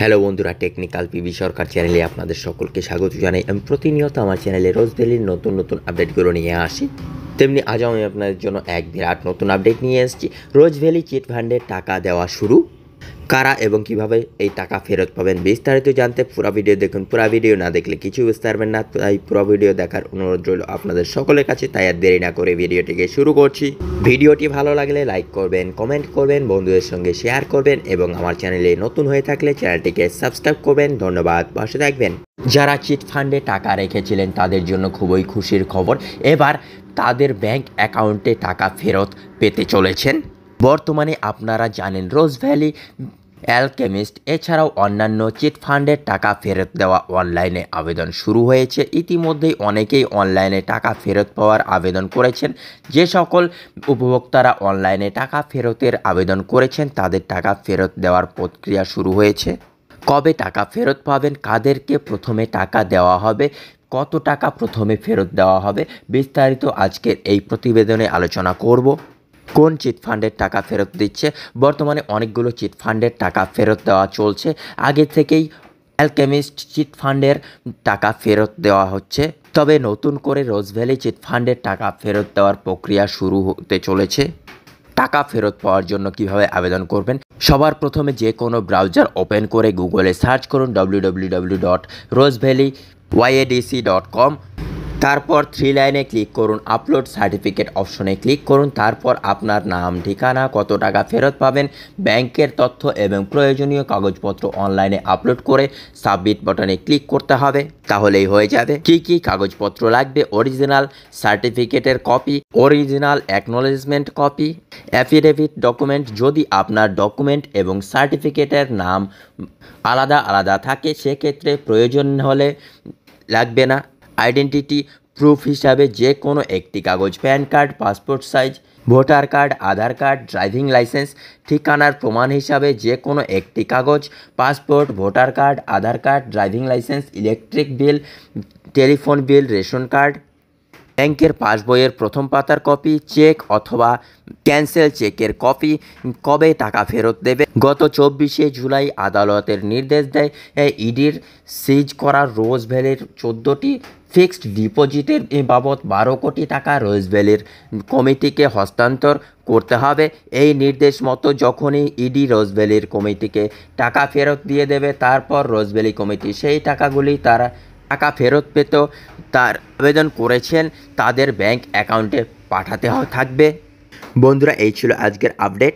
Hello বন্ধুরা, technical PB সরকার চ্যানেলে আপনাদের সকলকে স্বাগত জানাই। আমি প্রতিনিয়ত আমার চ্যানেলে রোজ ভ্যালির নতুন নতুন আপডেটগুলো নিয়ে আসি। তেমনি আজও আমি আপনাদের জন্য এক বিরাট নতুন আপডেট নিয়ে এসেছি। রোজ ভ্যালি চিট ফান্ডের টাকা দেওয়া শুরু, কারা এবং কিভাবে এই টাকা ফেরত পাবেন বিস্তারিত জানতে পুরো ভিডিও দেখুন। পুরো ভিডিও না দেখলে কিছু বুঝতে পারবেন না, তাই পুরো ভিডিও দেখার অনুরোধ রইল আপনাদের সকলের কাছে। তাই আর দেরি না করে ভিডিওটিকে শুরু করছি। ভিডিওটি ভালো লাগলে লাইক করবেন, কমেন্ট করবেন, বন্ধুদের সঙ্গে শেয়ার করবেন এবং আমার চ্যানেলে নতুন হয়ে থাকলে চ্যানেলটিকে সাবস্ক্রাইব করবেন। ধন্যবাদ, পাশে থাকবেন। যারা চিট ফান্ডে টাকা রেখেছিলেন তাদের জন্য খুবই খুশির খবর। এবার তাদের ব্যাংক অ্যাকাউন্টে টাকা ফেরত পেতে চলেছেন। বর্তমানে আপনারা জানেন রোজ ভ্যালি, অ্যালকেমিস্ট এছাড়াও অন্যান্য চিট ফান্ডের টাকা ফেরত দেওয়া অনলাইনে আবেদন শুরু হয়েছে। ইতিমধ্যেই অনেকেই অনলাইনে টাকা ফেরত পাওয়ার আবেদন করেছেন। যে সকল উপভোক্তারা অনলাইনে টাকা ফেরতের আবেদন করেছেন তাদের টাকা ফেরত দেওয়ার প্রক্রিয়া শুরু হয়েছে। কবে টাকা ফেরত পাবেন, কাদেরকে প্রথমে টাকা দেওয়া হবে, কত টাকা প্রথমে ফেরত দেওয়া হবে, বিস্তারিত আজকের এই প্রতিবেদনে আলোচনা করব। কোন চিট ফান্ডের টাকা ফেরত দিচ্ছে? বর্তমানে অনেকগুলো চিট ফান্ডের টাকা ফেরত দেওয়া চলছে। আগে থেকেই অ্যালকেমিস্ট চিট ফান্ডের টাকা ফেরত দেওয়া হচ্ছে, তবে নতুন করে রোজ ভ্যালি চিট ফান্ডের টাকা ফেরত দেওয়ার প্রক্রিয়া শুরু হতে চলেছে। টাকা ফেরত পাওয়ার জন্য কিভাবে আবেদন করবেন? সবার প্রথমে যে কোনো ব্রাউজার ওপেন করে গুগলে সার্চ করুন www.rosevalleyadc.com। তারপর 3 লাইনে ক্লিক করুন, আপলোড সার্টিফিকেট অপশনে ক্লিক করুন। তারপর আপনার নাম, ঠিকানা, কত টাকা ফেরত পাবেন, ব্যাংকের তথ্য এবং প্রয়োজনীয় কাগজপত্র অনলাইনে আপলোড করে সাবমিট বাটনে ক্লিক করতে হবে। তাহলেই হয়ে যাবে। কি কি কাগজপত্র লাগবে? অরিজিনাল সার্টিফিকেটের copy, original acknowledgement copy, affidavit document. যদি আপনার ডকুমেন্ট এবং সার্টিফিকেটের নাম আলাদা আলাদা থাকে সেক্ষেত্রে প্রয়োজন হলে লাগবে না। আইডেন্টিটি প্রুফ হিসাবে যে কোনো একটি কাগজ, PAN card, passport size, voter card, Aadhaar card, driving licence. ঠিকানার প্রমাণ হিসাবে যে কোনো একটি কাগজ, passport, voter card, Aadhaar card, driving licence, electric bill, telephone bill, ration card, ব্যাংকের পাসবইয়ের প্রথম পাতার কপি, চেক অথবা ক্যান্সেল চেকের কপি। কবে টাকা ফেরত দেবে? গত 24শে জুলাই আদালতের নির্দেশ দেয় ইডির সিজ করা রোজ ভ্যালির 14টি ফিক্সড ডিপোজিটের বাবদ 12 কোটি টাকা রোজ ভ্যালির কমিটিকে হস্তান্তর করতে হবে। এই নির্দেশ মতো যখনই ইডি রোজ ভ্যালির কমিটিকে টাকা ফেরত দিয়ে দেবে, তারপর রোজ ভ্যালি কমিটি সেই টাকাগুলি তারা টাকা ফেরত পেত তার আবেদন করেছেন তাদের ব্যাংক অ্যাকাউন্টে পাঠাতে থাকবে। বন্ধুরা, এই ছিল আজকের আপডেট।